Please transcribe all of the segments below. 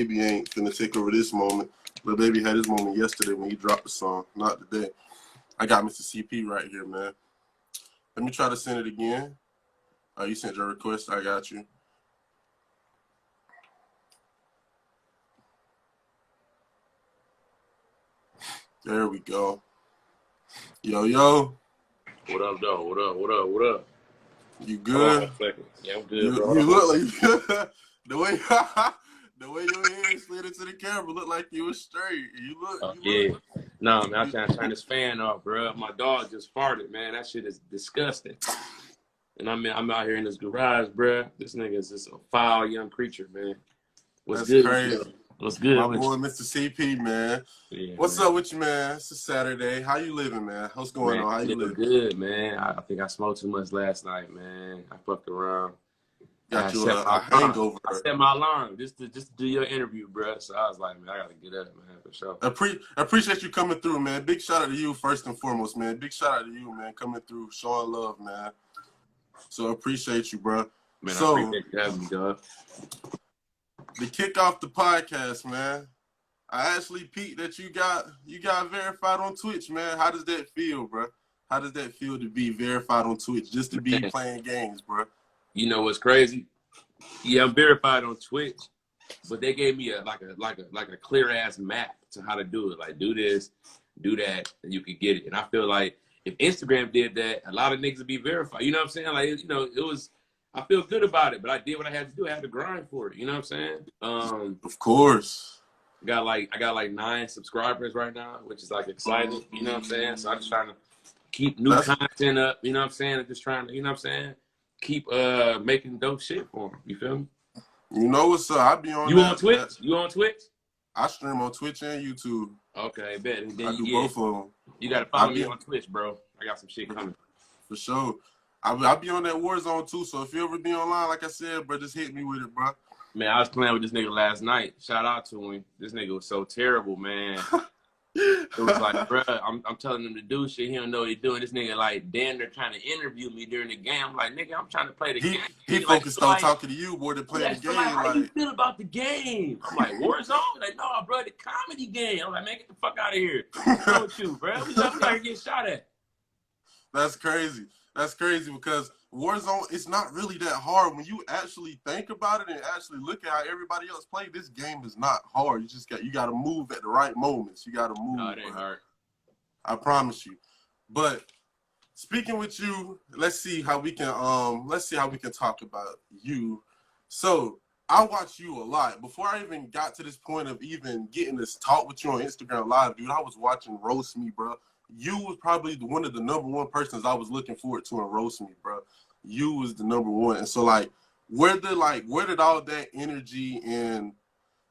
Baby ain't finna take over this moment. But Baby had his moment yesterday when he dropped the song, not today. I got Mr. CP right here, man. Let me try to send it again. You sent your request. I got you. There we go. Yo, yo. What up, though? What up? What up? What up? You good? Yeah, I'm good, bro. You look like the way your head slid into the camera looked like you was straight. You look. Look. No, man, I'm trying to turn this fan off, bro. My dog just farted, man. That shit is disgusting. And I'm out here in this garage, bro. This nigga is just a foul young creature, man. That's good? Crazy. What's good? My boy, Mr. CP, man. Yeah, What's up with you, man? It's a Saturday. How you living, man? What's going on? How you living? Good, man. I think I smoked too much last night, man. I fucked around. Got you a hangover. I set my alarm just to do your interview, bro. So I was like, man, I gotta get up, man, for sure. I appreciate you coming through, man. Big shout out to you first and foremost, man. Big shout out to you, man, coming through, showing love, man. So I appreciate you, bro. Man, I appreciate you having me, dog. To kick off the podcast, man, I actually peeped that you got verified on Twitch, man. How does that feel, bro? How does that feel to be verified on Twitch, just to be playing games, bro? You know what's crazy? Yeah, I'm verified on Twitch, but they gave me a clear ass map to how to do it. Like, do this, do that, and you could get it. And I feel like if Instagram did that, a lot of niggas would be verified. You know what I'm saying? Like, you know, it was. I feel good about it, but I did what I had to do. I had to grind for it. You know what I'm saying? Of course. I got like 9 subscribers right now, which is like exciting. You know what I'm saying? So I'm just trying to keep new content up. You know what I'm saying? I'm just trying to, you know what I'm saying? Keep making dope shit for them. You feel me? You know what's up? I be on. You on Twitch? You on Twitch? I stream on Twitch and YouTube. Okay, bet. And then I do both of them. You gotta follow me on Twitch, bro. I got some shit coming. For sure. I'll be on that Warzone too, so if you ever be online, like I said, bro, just hit me with it, bro. Man, I was playing with this nigga last night. Shout out to him. This nigga was so terrible, man. It was like, bro, I'm telling him to do shit. He don't know what he's doing. This nigga like damn near trying to interview me during the game. I'm like, nigga, I'm trying to play the game. He focused on talking to you more than playing the game. How you feel about the game? I'm like, Warzone? Like, no, bro, the comedy game. I'm like, man, get the fuck out of here. What's wrong with you, bro? We left here get shot at. That's crazy. That's crazy because Warzone, it's not really that hard. When you actually think about it and actually look at how everybody else play, this game is not hard. You got to move at the right moments. You got to move. No, it ain't hard. I promise you. But speaking with you, let's see how we can talk about you. So I watch you a lot. Before I even got to this point of even getting this talk with you on Instagram Live, dude, I was watching Roast Me, bro. You was probably one of the #1 persons I was looking forward to in Roast Me, bro. You was the #1. And so like where did all that energy and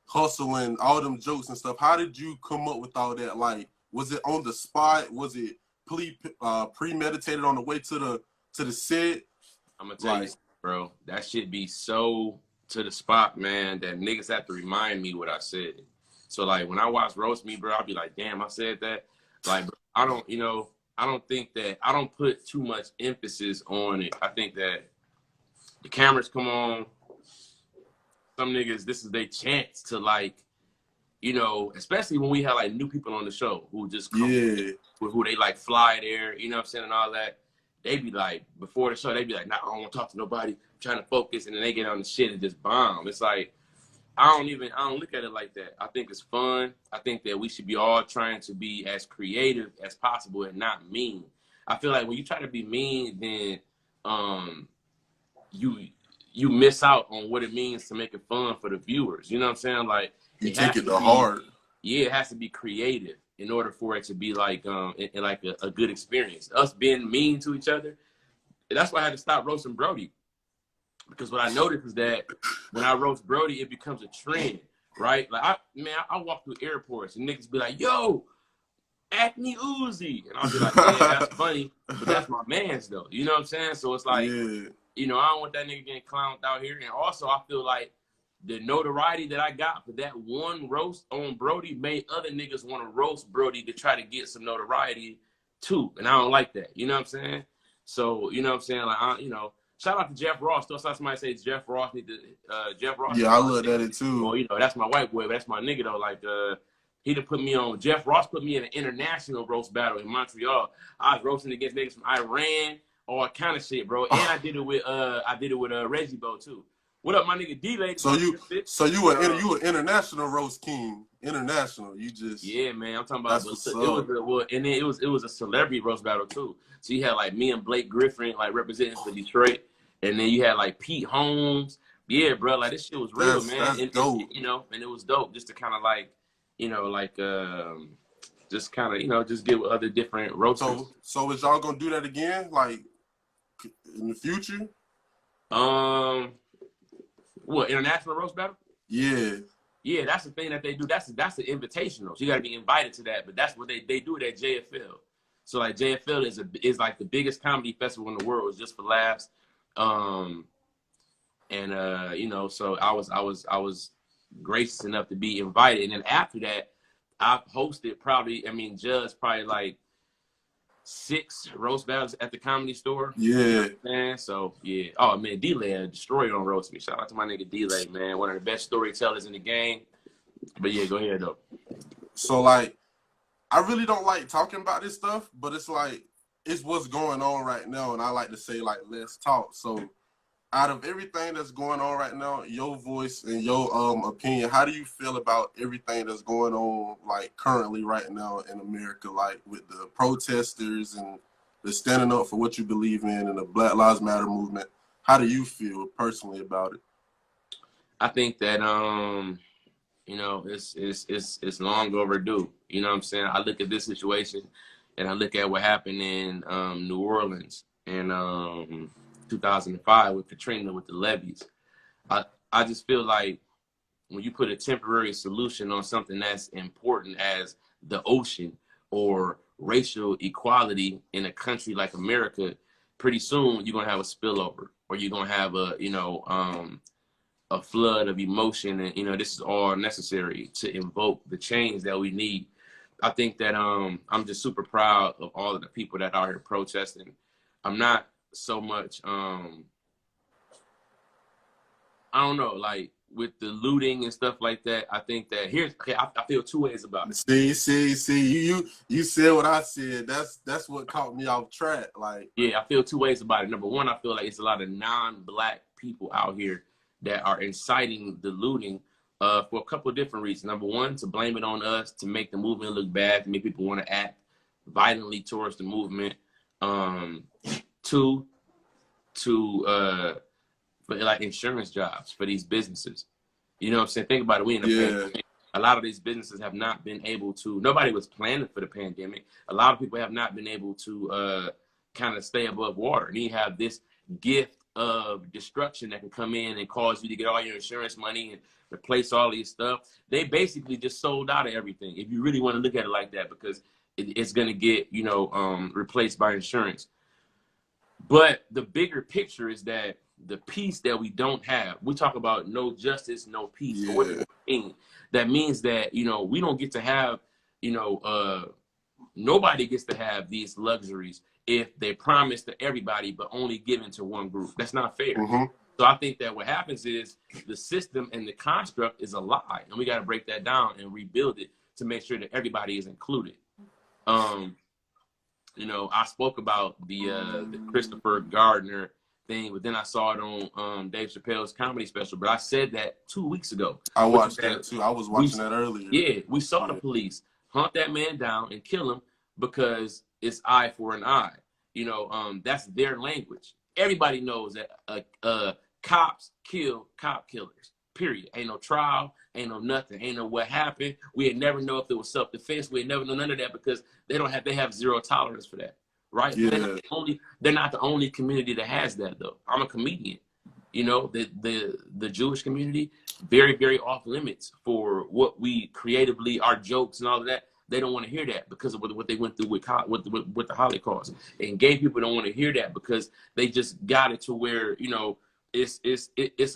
hustle and all them jokes and stuff, how did you come up with all that? Like, was it on the spot? Was it premeditated on the way to the set? I'm gonna tell you, bro, that shit be so to the spot, man, that niggas have to remind me what I said. So like when I watch Roast Me, bro, I'll be like, damn, I said that. Like, bro, I don't put too much emphasis on it. I think that the cameras come on, some niggas, this is their chance to like, you know, especially when we have like new people on the show who just come who they like fly there, you know what I'm saying, and all that. They be like, before the show, they be like, nah, I don't want to talk to nobody, I'm trying to focus, and then they get on the shit and just bomb. It's like, I don't look at it like that. I think it's fun. I think that we should be all trying to be as creative as possible and not mean. I feel like when you try to be mean, then you miss out on what it means to make it fun for the viewers. You know what I'm saying? Like, you take it to heart. Yeah, it has to be creative in order for it to be like like a good experience. Us being mean to each other, that's why I had to stop roasting Brody. Because what I noticed is that when I roast Brody, it becomes a trend, right? Like, I walk through airports and niggas be like, yo, Acne Uzi. And I'll be like, yeah, that's funny, but that's my man's though. You know what I'm saying? So it's like, you know, I don't want that nigga getting clowned out here. And also, I feel like the notoriety that I got for that one roast on Brody made other niggas want to roast Brody to try to get some notoriety too. And I don't like that. You know what I'm saying? So, you know what I'm saying? Like, Shout out to Jeff Ross. Still saw somebody say Jeff Ross need to Jeff Ross. Yeah, I looked at it too. Or, you know, that's my white boy, but that's my nigga though. Like he done put me on. Jeff Ross put me in an international roast battle in Montreal. I was roasting against niggas from Iran, all kind of shit, bro. And I did it with Reggie Bo too. What up, my nigga D-Lady? So you were international roast king. International. You just yeah, man. I'm talking about it was a celebrity roast battle too. So you had like me and Blake Griffin like representing for Detroit, and then you had like Pete Holmes. Yeah, bro. Like this shit was real, man. That's dope. You know, and it was dope just to kind of like, you know, like just kind of, you know, just get with other different roasters. So is y'all gonna do that again, like in the future? What, international roast battle? Yeah. Yeah, that's the thing that they do. That's the invitational. So you got to be invited to that. But that's what they do it at JFL. So like JFL is like the biggest comedy festival in the world. It's just for laughs. You know, so I was gracious enough to be invited. And then after that, I've hosted judged probably like 6 roast battles at the Comedy Store. Yeah. Man, so yeah. Oh man, D-Lay destroyed on roast me. Shout out to my nigga D-Lay, man. One of the best storytellers in the game. But yeah, go ahead though. So like, I really don't like talking about this stuff, but it's like it's what's going on right now, and I like to say like let's talk. So out of everything that's going on right now, your voice and your opinion, how do you feel about everything that's going on like currently right now in America, like with the protesters and the standing up for what you believe in and the Black Lives Matter movement? How do you feel personally about it? I think that you know, it's long overdue. You know what I'm saying? I look at this situation and I look at what happened in New Orleans in 2005 with Katrina, with the levees. I just feel like when you put a temporary solution on something that's important as the ocean or racial equality in a country like America, pretty soon you're gonna have a spillover, or you're gonna have a flood of emotion, and you know this is all necessary to invoke the change that we need. I think that I'm just super proud of all of the people that are here protesting. I'm not so much I don't know, like with the looting and stuff like that. I think that I feel 2 ways about it. See, you said what I said. That's what caught me off track. Like, yeah, I feel 2 ways about it. Number one, I feel like it's a lot of non-Black people out here that are inciting the looting for a couple of different reasons. Number one, to blame it on us, to make the movement look bad, to make people want to act violently towards the movement. 2, for like insurance jobs for these businesses. You know what I'm saying? Think about it. We in a pandemic. A lot of these businesses have not been able to, nobody was planning for the pandemic. A lot of people have not been able to kind of stay above water. And you have this gift of destruction that can come in and cause you to get all your insurance money and replace all these stuff. They basically just sold out of everything, if you really want to look at it like that, because it's going to get, you know, replaced by insurance. But the bigger picture is that the peace that we don't have, we talk about no justice, no peace. Yeah. But what does that mean? That means that, you know, we don't get to have, you know, nobody gets to have these luxuries if they promise to everybody, but only given to one group. That's not fair. Mm-hmm. So I think that what happens is the system and the construct is a lie, and we got to break that down and rebuild it to make sure that everybody is included. You know, I spoke about the Christopher Gardner thing, but then I saw it on Dave Chappelle's comedy special. But I said that 2 weeks ago. I watched that too. I was watching that earlier. Yeah, we saw the police hunt that man down and kill him because it's eye for an eye. You know, that's their language. Everybody knows that cops kill cop killers. Period. Ain't no trial. Ain't no nothing. Ain't no what happened. We'd never know if it was self-defense. We'd never know none of that because they have zero tolerance for that. Right? Yeah. They're not the only community that has that though. I'm a comedian. You know, the Jewish community, very, very off limits for what we creatively, our jokes and all of that. They don't want to hear that because of what they went through with the Holocaust. And gay people don't want to hear that because they just got it to where, you know, it's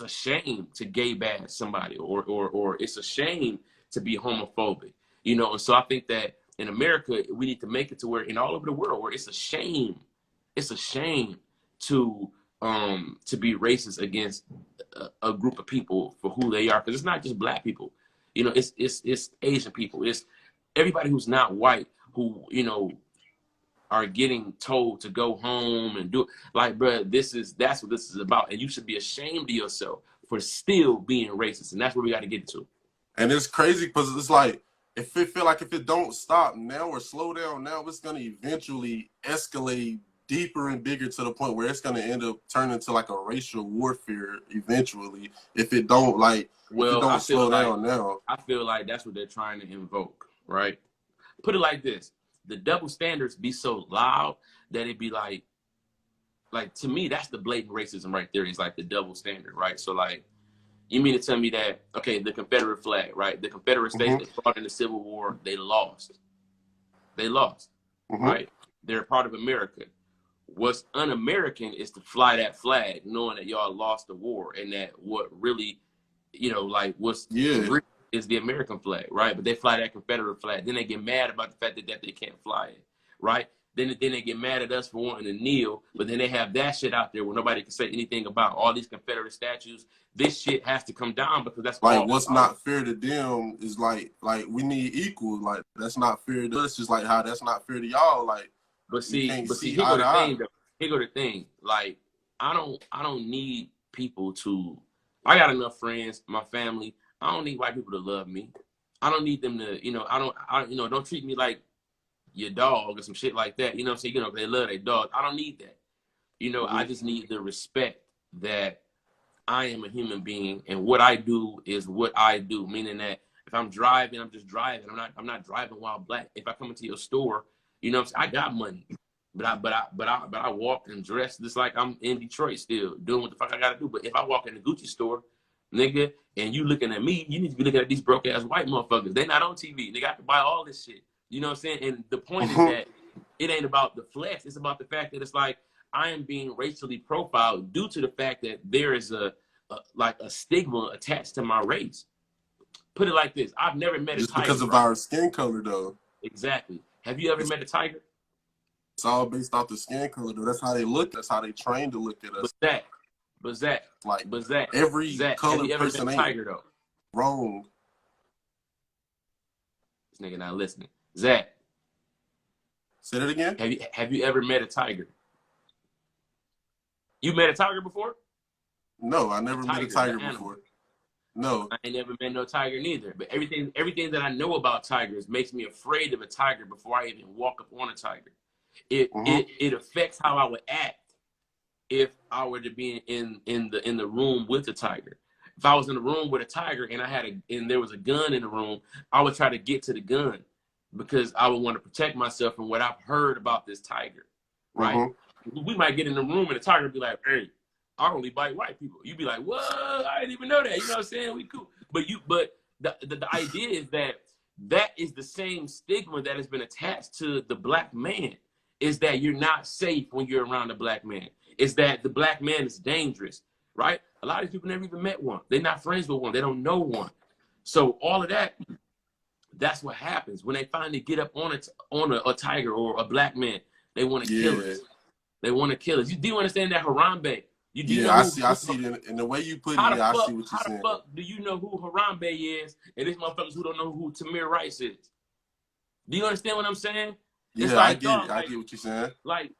a shame to gay bash somebody or it's a shame to be homophobic, you know. And so I think that in America we need to make it to where in all over the world where it's a shame to to be racist against a group of people for who they are, because it's not just black people. You know, it's Asian people. It's everybody who's not white who, you know, are getting told to go home and do it. Like, bro, that's what this is about. And you should be ashamed of yourself for still being racist. And that's what we got to get to. And it's crazy because it's like, if it feel like if it don't stop now or slow down now, it's gonna eventually escalate deeper and bigger to the point where it's gonna end up turning into like a racial warfare eventually. If it don't slow down now. I feel like that's what they're trying to invoke, right? Put it like this: the double standards be so loud that it be like to me, that's the blatant racism right there. Is like the double standard, right? So like, you mean to tell me that, okay, the Confederate flag, right? The Confederate States that fought in the Civil War, they lost. They lost, right? They're a part of America. What's un-American is to fly that flag, knowing that y'all lost the war, and that what really, you know, like what's real is the American flag, right? But they fly that Confederate flag. Then they get mad about the fact that they can't fly it, right? Then they get mad at us for wanting to kneel, but then they have that shit out there where nobody can say anything about all these Confederate statues. This shit has to come down because that's like what's not fair to them is like we need equal. Like that's not fair to us. Just like how that's not fair to y'all. Like, but see, here go the thing. Though. Here go the thing. Like I don't need people to. I got enough friends, my family. I don't need white people to love me. I don't need them to. You know, don't treat me like your dog or some shit like that. You know what I'm saying? You know, they love their dog. I don't need that. You know, I just need the respect that I am a human being and what I do is what I do. Meaning that if I'm driving, I'm just driving. I'm not driving while black. If I come into your store, you know what I'm saying? I got money. But I walk and dress just like I'm in Detroit still, doing what the fuck I gotta do. But if I walk in the Gucci store, nigga, and you looking at me, you need to be looking at these broke ass white motherfuckers. They not on TV. They got to buy all this shit. You know what I'm saying? And the point is that it ain't about the flex. It's about the fact that it's like I am being racially profiled due to the fact that there is a stigma attached to my race. Put it like this: I've never met a tiger. Just because of our skin color, though. Exactly. Have you ever met a tiger? It's all based off the skin color, though. That's how they look. That's how they train to look at us. But Zach, every color have you ever person met a tiger though? Wrong. This nigga not listening. Zach, say that again. Have you ever met a tiger? You met a tiger before? No, I never met a tiger before. No, I ain't never met no tiger neither. But everything that I know about tigers makes me afraid of a tiger before I even walk up on a tiger. It affects how I would act if I were to be in the room with a tiger. If I was in the room with a tiger and there was a gun in the room, I would try to get to the gun because I would want to protect myself from what I've heard about this tiger. Right? We might get in the room and the tiger would be like, "Hey, I only bite white people." You'd be like, "What? I didn't even know that." You know what I'm saying? We cool. But the idea is that is the same stigma that has been attached to the black man, is that you're not safe when you're around a black man. Is that the black man is dangerous, right? A lot of people never even met one. They're not friends with one. They don't know one. So all of that, that's what happens when they finally get up on a tiger or a black man. They want to kill us. They want to kill us. Do you understand that Harambe? I see it in the way you put it. I see what you're saying. How the fuck do you know who Harambe is, and these motherfuckers who don't know who Tamir Rice is? Do you understand what I'm saying? Yeah, like, I get it. I get what you're saying. Like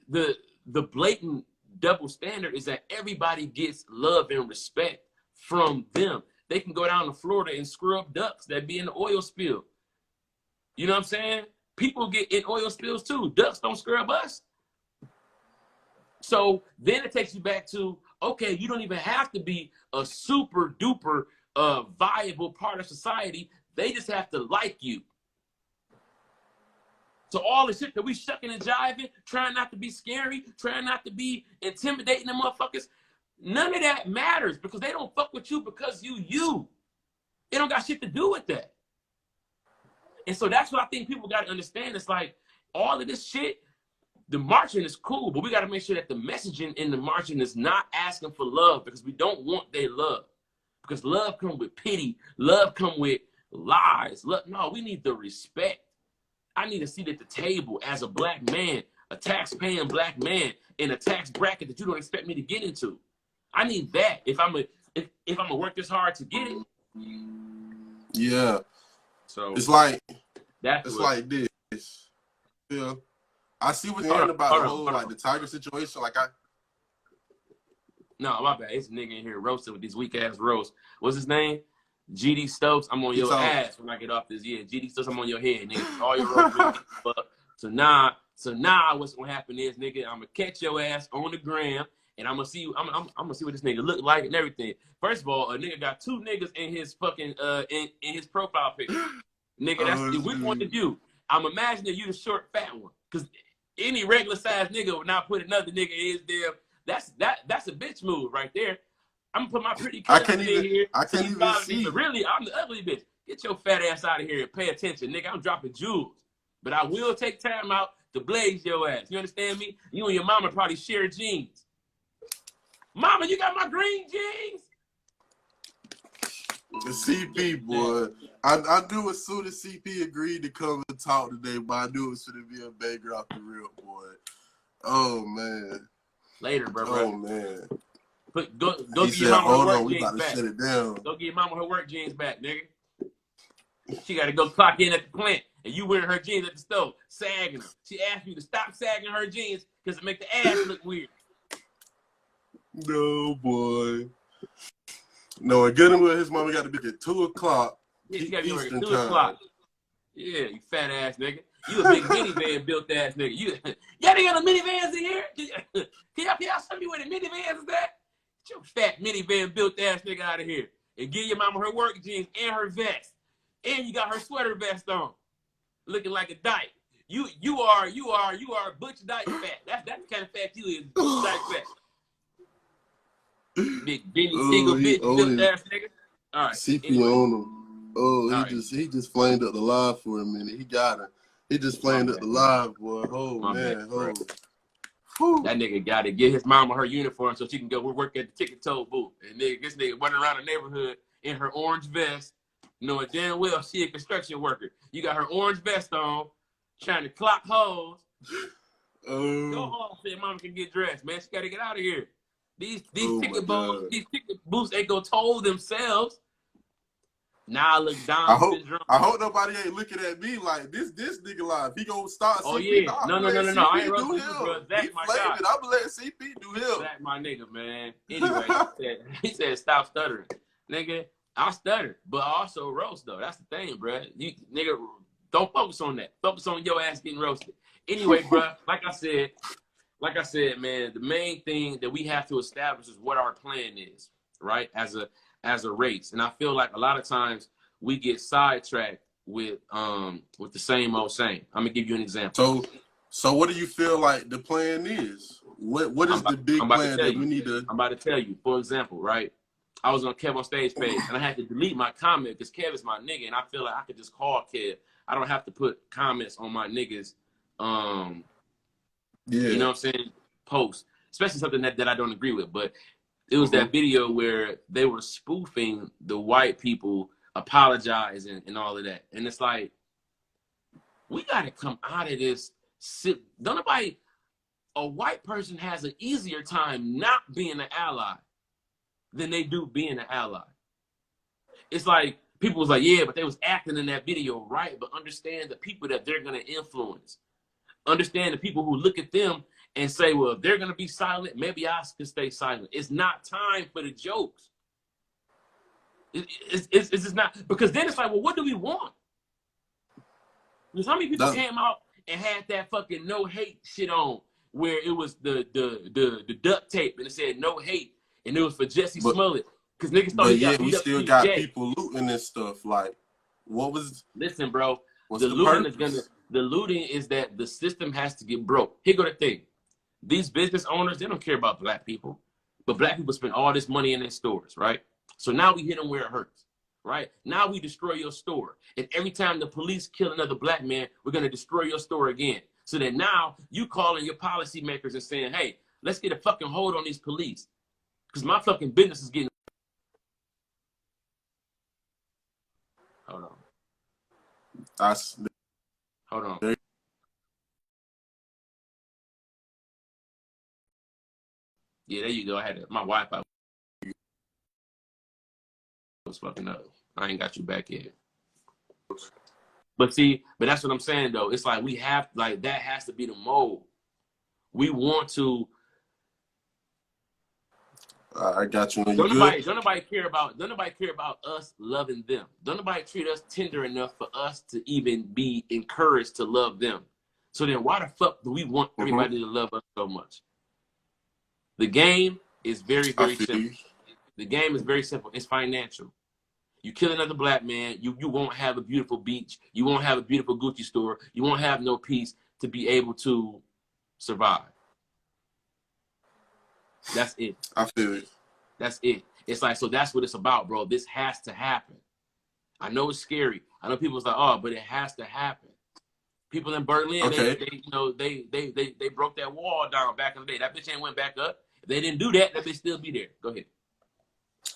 the blatant double standard is that everybody gets love and respect from them. They can go down to Florida and scrub ducks that be in the oil spill. You know what I'm saying? People get in oil spills too. Ducks don't scrub us. So then it takes you back to, okay, you don't even have to be a super duper viable part of society. They just have to like you. So all the shit that we shucking and jiving, trying not to be scary, trying not to be intimidating the motherfuckers, none of that matters because they don't fuck with you because you. It don't got shit to do with that. And so that's what I think people got to understand. It's like all of this shit, the marching is cool, but we got to make sure that the messaging in the marching is not asking for love because we don't want their love. Because love comes with pity. Love comes with lies. No, we need the respect. I need a seat at the table as a black man. a tax-paying black man in a tax bracket that you don't expect me to get into. I need that if I'm gonna work this hard to get it. Yeah. So it's like that's like this. Yeah. I see what you're saying about the whole like the Tiger situation. Like no, my bad. It's a nigga in here roasting with these weak ass roasts. What's his name? GD Stokes. I'm on your ass when I get off this. Yeah, GD Stokes. I'm on your head, nigga. All your roasts really up. So now, what's gonna happen is, nigga, I'm gonna catch your ass on the gram, and I'm gonna see. I'm gonna see what this nigga look like and everything. First of all, a nigga got 2 niggas in his fucking in his profile picture. Nigga, that's which one did you? I'm imagining you the short, fat one, because any regular size nigga would not put another nigga in his damn. That's a bitch move right there. I'm gonna put my pretty cousin in here. I can't even see. But really, I'm the ugly bitch. Get your fat ass out of here and pay attention, nigga. I'm dropping jewels, but I will take time out to blaze your ass. You understand me? You and your mama probably share jeans. Mama, you got my green jeans. The CP boy, I knew as soon as CP agreed to come and talk today, but I knew it was gonna be a banger off the real boy. Oh man. Later, bro. Oh man. Go get your mama her work jeans back. Shut it down. Go get your mama her work jeans back, nigga. She got to go clock in at the plant, and you wearing her jeans at the stove, sagging them. She asked you to stop sagging her jeans because it make the ass look weird. No, boy. No, and getting with his mama got to be at 2 o'clock. Yeah, she got to be working 2 o'clock. Yeah, you fat ass nigga. You a big minivan built ass nigga. Y'all ain't got no minivans in here? Can y'all show me where the minivans is at? Get your fat minivan built ass nigga out of here. And give your mama her work jeans and her vest. And you got her sweater vest on. Looking like a dyke. You are Butch Dyke fat. That's the kind of fat you is, Butch Dyke fat. Big Benny Siegel bitch built ass nigga. All right. CP anyway. On him. Oh, he just flamed up the live for a minute. He got her. He just flamed up the live, boy. Oh man. That nigga got to get his mama her uniform so she can go work at the ticket toll booth. And this nigga running around the neighborhood in her orange vest, knowing damn well she a construction worker. You got her orange vest on, trying to clock hoes. Go home so your mama can get dressed, man. She got to get out of here. These ticket booths ain't gonna toll themselves. Now I look down. I hope nobody ain't looking at me like this nigga live. He gonna start. Oh CP. Yeah, no. I ain't roasting you, bro. Zach, my guy. I'm gonna let CP do him. Zach, my nigga, man. Anyway, he said stop stuttering, nigga. I stutter, but I also roast though. That's the thing, bro. You nigga, don't focus on that. Focus on your ass getting roasted. Anyway, bro. Like I said, man. The main thing that we have to establish is what our plan is, right? As a race, and I feel like a lot of times we get sidetracked with the same old same. I'm gonna give you an example. So what do you feel like the plan is? What is the big plan that we need to? I'm about to tell you. For example, right? I was on Kev on Stage page, and I had to delete my comment because Kev is my nigga, and I feel like I could just call Kev. I don't have to put comments on my niggas. You know what I'm saying? Post, especially something that I don't agree with, but. It was that video where they were spoofing the white people apologizing and all of that. And it's like, we got to come out of this. A white person has an easier time not being an ally than they do being an ally. It's like, people was like, yeah, but they was acting in that video, right? But understand the people that they're going to influence. Understand the people who look at them and say, well, if they're going to be silent, maybe I can stay silent. It's not time for the jokes. It's just not. Because then it's like, well, what do we want? Because how many people came out and had that fucking no hate shit on where it was the duct tape and it said no hate and it was for Jesse Smollett. Because niggas thought he got beat up. Still got people looting this stuff. Like, what was... Listen, bro. The looting is that the system has to get broke. Here go the thing. These business owners, they don't care about black people. But black people spend all this money in their stores, right? So now we hit them where it hurts, right? Now we destroy your store. And every time the police kill another black man, we're going to destroy your store again. So that now you calling your policymakers and saying, hey, let's get a fucking hold on these police. Because my fucking business is getting... Hold on. Hold on. Yeah, there you go. My Wi-Fi was fucking up. I ain't got you back yet. But see, but that's what I'm saying though. It's like we have like that has to be the mold. We want to. I got you. You good? Don't nobody care about us loving them. Don't nobody treat us tender enough for us to even be encouraged to love them. So then why the fuck do we want everybody to love us so much? The game is very, very simple. The game is very simple. It's financial. You kill another black man, you won't have a beautiful beach. You won't have a beautiful Gucci store. You won't have no peace to be able to survive. That's it. I feel it. That's it. It's like, so that's what it's about, bro. This has to happen. I know it's scary. I know people's like, oh, but it has to happen. People in Berlin, they broke that wall down back in the day. That bitch ain't went back up. If they didn't do that, that bitch still be there. Go ahead.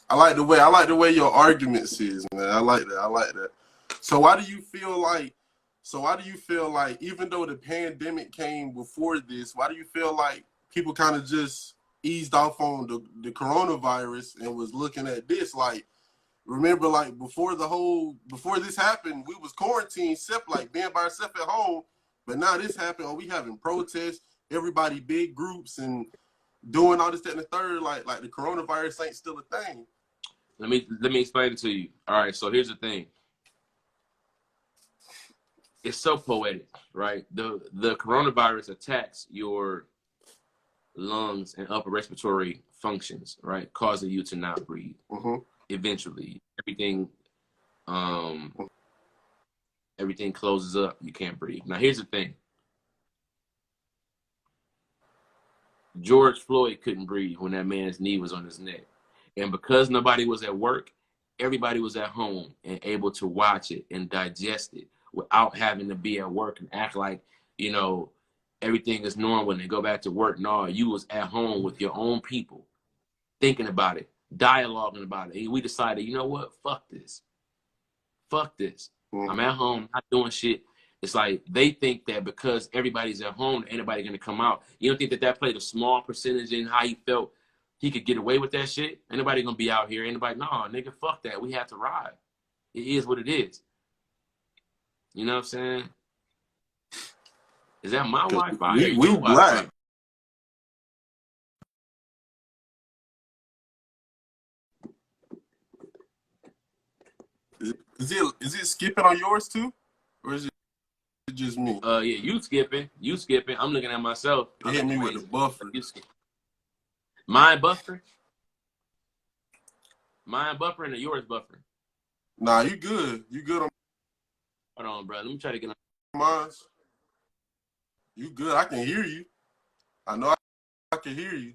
I like the way your arguments is, man. I like that. So why do you feel like even though the pandemic came before this, why do you feel like people kind of just eased off on the coronavirus and was looking at this? Like, remember, like before this happened, we was quarantined, like being by ourselves at home. But now this happened, we having protests, everybody big groups and doing all this, that, and the third. Like the coronavirus ain't still a thing. Let me explain it to you. All right, so here's the thing. It's so poetic, right? The coronavirus attacks your lungs and upper respiratory functions, right? Causing you to not breathe. Eventually, everything closes up. You can't breathe. Now, here's the thing. George Floyd couldn't breathe when that man's knee was on his neck. And because nobody was at work, everybody was at home and able to watch it and digest it without having to be at work and act like, everything is normal and they go back to work. No, you was at home with your own people, thinking about it, dialoguing about it. And we decided, you know what? Fuck this. Fuck this. I'm at home, not doing shit. It's like they think that because everybody's at home, ain't nobody gonna come out. You don't think that played a small percentage in how he felt he could get away with that shit? Ain't nobody gonna be out here. Ain't nobody, nah, nigga, fuck that. We have to ride. It is what it is. You know what I'm saying? Is that my Wi-Fi? We black. Is it skipping on yours too? Or is it just me? Yeah, you skipping. I'm looking at myself. It hit me with the buffer. Mine buffering? Mine buffering or yours buffering? Nah, you good. You good on. Hold on, bro. Let me try to get on. Mine. You good. I can hear you. I know I can hear you.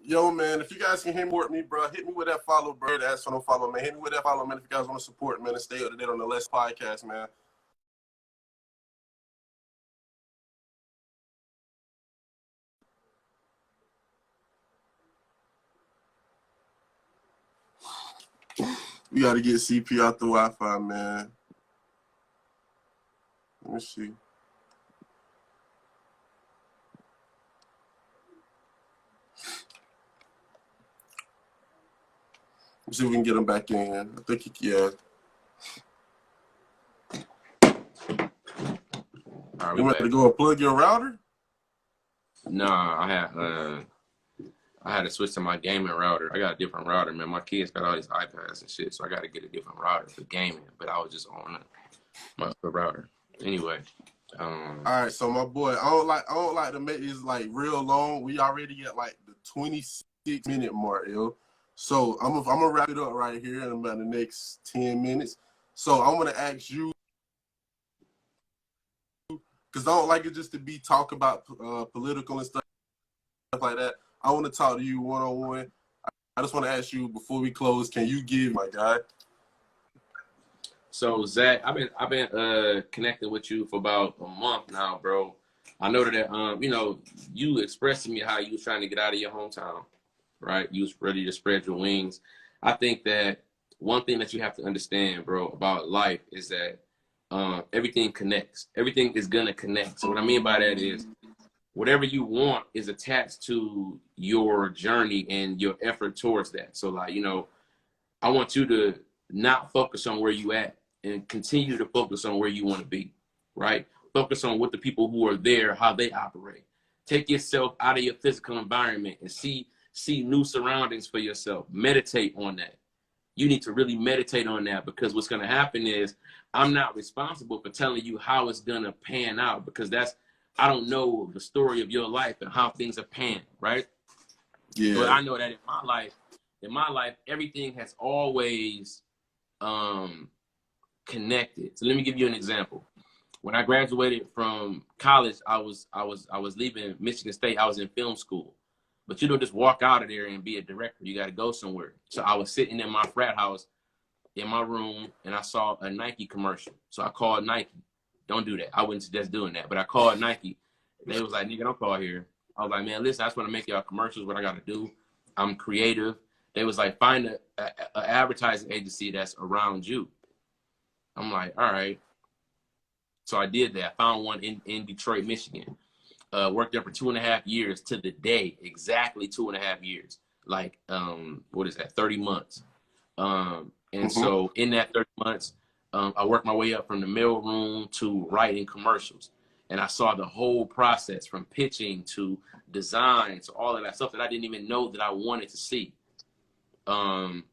Yo, man, if you guys can hear more of me, bro, hit me with that follow, bro. That's what I'm following, man. Hit me with that follow, man. If you guys want to support, man, and stay up to date on the Less Podcast, man. We got to get CP out the Wi-Fi, man. Let me see. Let's see if we can get him back in. I think yeah. All right, you want to go and plug your router? Nah, I had to switch to my gaming router. I got a different router, man. My kids got all these iPads and shit, so I got to get a different router for gaming. But I was just on my router. Anyway. All right, so my boy, I don't like to make this like real long. We already at like the 26-minute mark, yo. So I'm gonna wrap it up right here in about the next 10 minutes. So I want to ask you, because I don't like it just to be talk about political and stuff like that. I want to talk to you one-on-one. I just want to ask you before we close, can you give my guy? So Zach, I've been connected with you for about a month now, bro. I know that you expressed to me how you was trying to get out of your hometown. right? You was ready to spread your wings. I think that one thing that you have to understand, bro, about life is that everything connects. Everything is gonna connect. So what I mean by that is whatever you want is attached to your journey and your effort towards that. So like, you know, I want you to not focus on where you at and continue to focus on where you want to be, right? Focus on what the people who are there, how they operate. Take yourself out of your physical environment and see new surroundings for yourself. Meditate on that. You need to really meditate on that, because what's going to happen is I'm not responsible for telling you how it's going to pan out, because I don't know the story of your life and how things are panned, right? Yeah. But I know that in my life, everything has always connected. So let me give you an example. When I graduated from college, I was leaving Michigan State. I was in film school. But you don't just walk out of there and be a director. You got to go somewhere. So I was sitting in my frat house in my room, and I saw a Nike commercial. So I called Nike. Don't do that. I wouldn't suggest doing that. But I called Nike. They was like, nigga, don't call here. I was like, man, listen, I just want to make y'all commercials. What I got to do. I'm creative. They was like, find a advertising agency that's around you. I'm like, all right. So I did that. I found one in Detroit, Michigan. Worked there for 2.5 years to the day, exactly 2.5 years. Like, what is that, 30 months. And so in that 30 months, I worked my way up from the mail room to writing commercials. And I saw the whole process from pitching to design to all of that stuff that I didn't even know that I wanted to see. And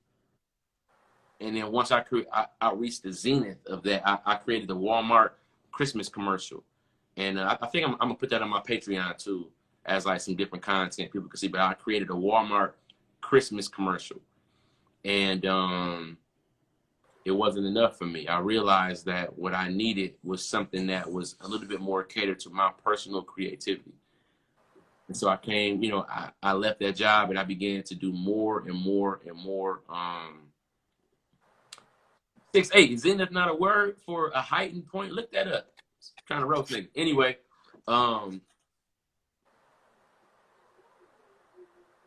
then once I reached the zenith of that, I created the Walmart Christmas commercial. And I think I'm gonna put that on my Patreon too, as like some different content people can see. But I created a Walmart Christmas commercial, and it wasn't enough for me. I realized that what I needed was something that was a little bit more catered to my personal creativity. And so I came, you know, I left that job and I began to do more and more and more. 6'8" is zenith not a word for a heightened point? Look that up. It's kind of rough nigga. Anyway,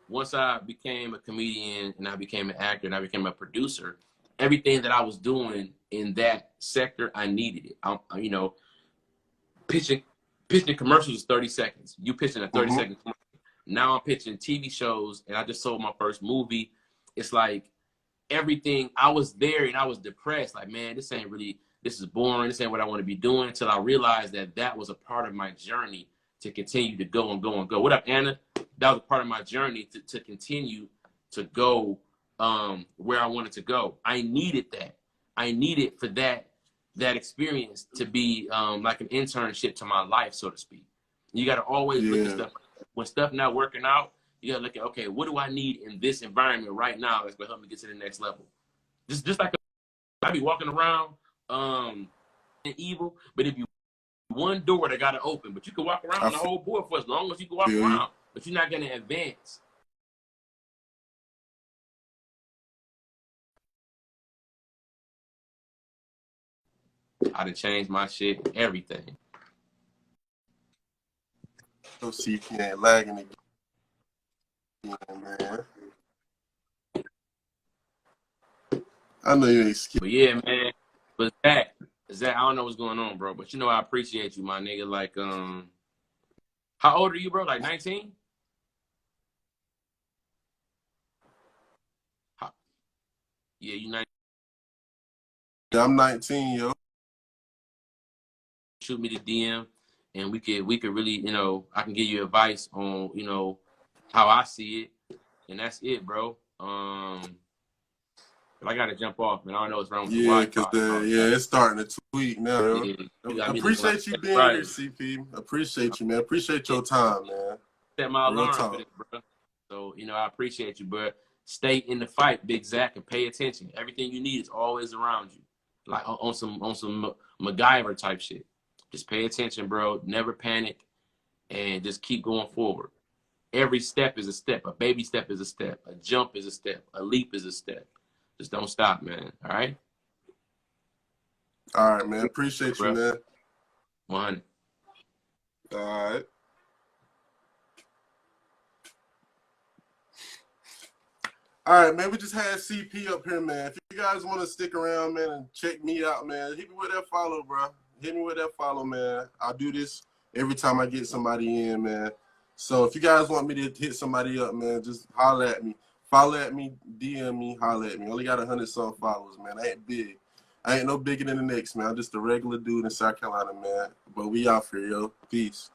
once I became a comedian and I became an actor and I became a producer, everything that I was doing in that sector, I needed it. You know, pitching commercials is 30 seconds. You pitching a 30-second commercial. Now I'm pitching TV shows, and I just sold my first movie. It's like everything. I was there and I was depressed. Like, man, this is boring. This ain't what I want to be doing, until I realized that was a part of my journey to continue to go and go and go. What up, Anna? That was a part of my journey to continue to go where I wanted to go. I needed that. I needed for that experience to be like an internship to my life, so to speak. You got to always look at stuff. When stuff not working out, you got to look at, okay, what do I need in this environment right now that's going to help me get to the next level? Just like I be walking around in evil, but if you one door that got to open, but you can walk around the whole board for as long as you can walk around, but you're not going to advance. I done changed my shit, everything. Go see if you ain't lagging again, man. I know you ain't scared. But yeah, man. But Zach, I don't know what's going on, bro. But you know I appreciate you, my nigga. Like, how old are you, bro? Like 19? Yeah, you 19. Yeah, I'm 19, yo. Shoot me the DM, and we could really, you know, I can give you advice on, you know, how I see it, and that's it, bro. But I gotta jump off, man. I don't know what's wrong with the Wi-Fi. Because it's starting to tweak now, bro. Yeah, I appreciate you being here, CP. Appreciate you, man. Appreciate your time, man. Set my alarm for this, bro. So, you know, I appreciate you, but stay in the fight, Big Zach, and pay attention. Everything you need is always around you, like on some MacGyver type shit. Just pay attention, bro. Never panic, and just keep going forward. Every step is a step. A baby step is a step. A jump is a step. A leap is a step. Just don't stop, man. All right? All right, man. Appreciate you, man. 100. All right. All right, man. We just had CP up here, man. If you guys want to stick around, man, and check me out, man, hit me with that follow, bro. Hit me with that follow, man. I'll do this every time I get somebody in, man. So if you guys want me to hit somebody up, man, just holler at me. Follow at me, DM me, holler at me. Only got 100-some followers, man. I ain't big. I ain't no bigger than the next, man. I'm just a regular dude in South Carolina, man. But we out here, yo. Peace.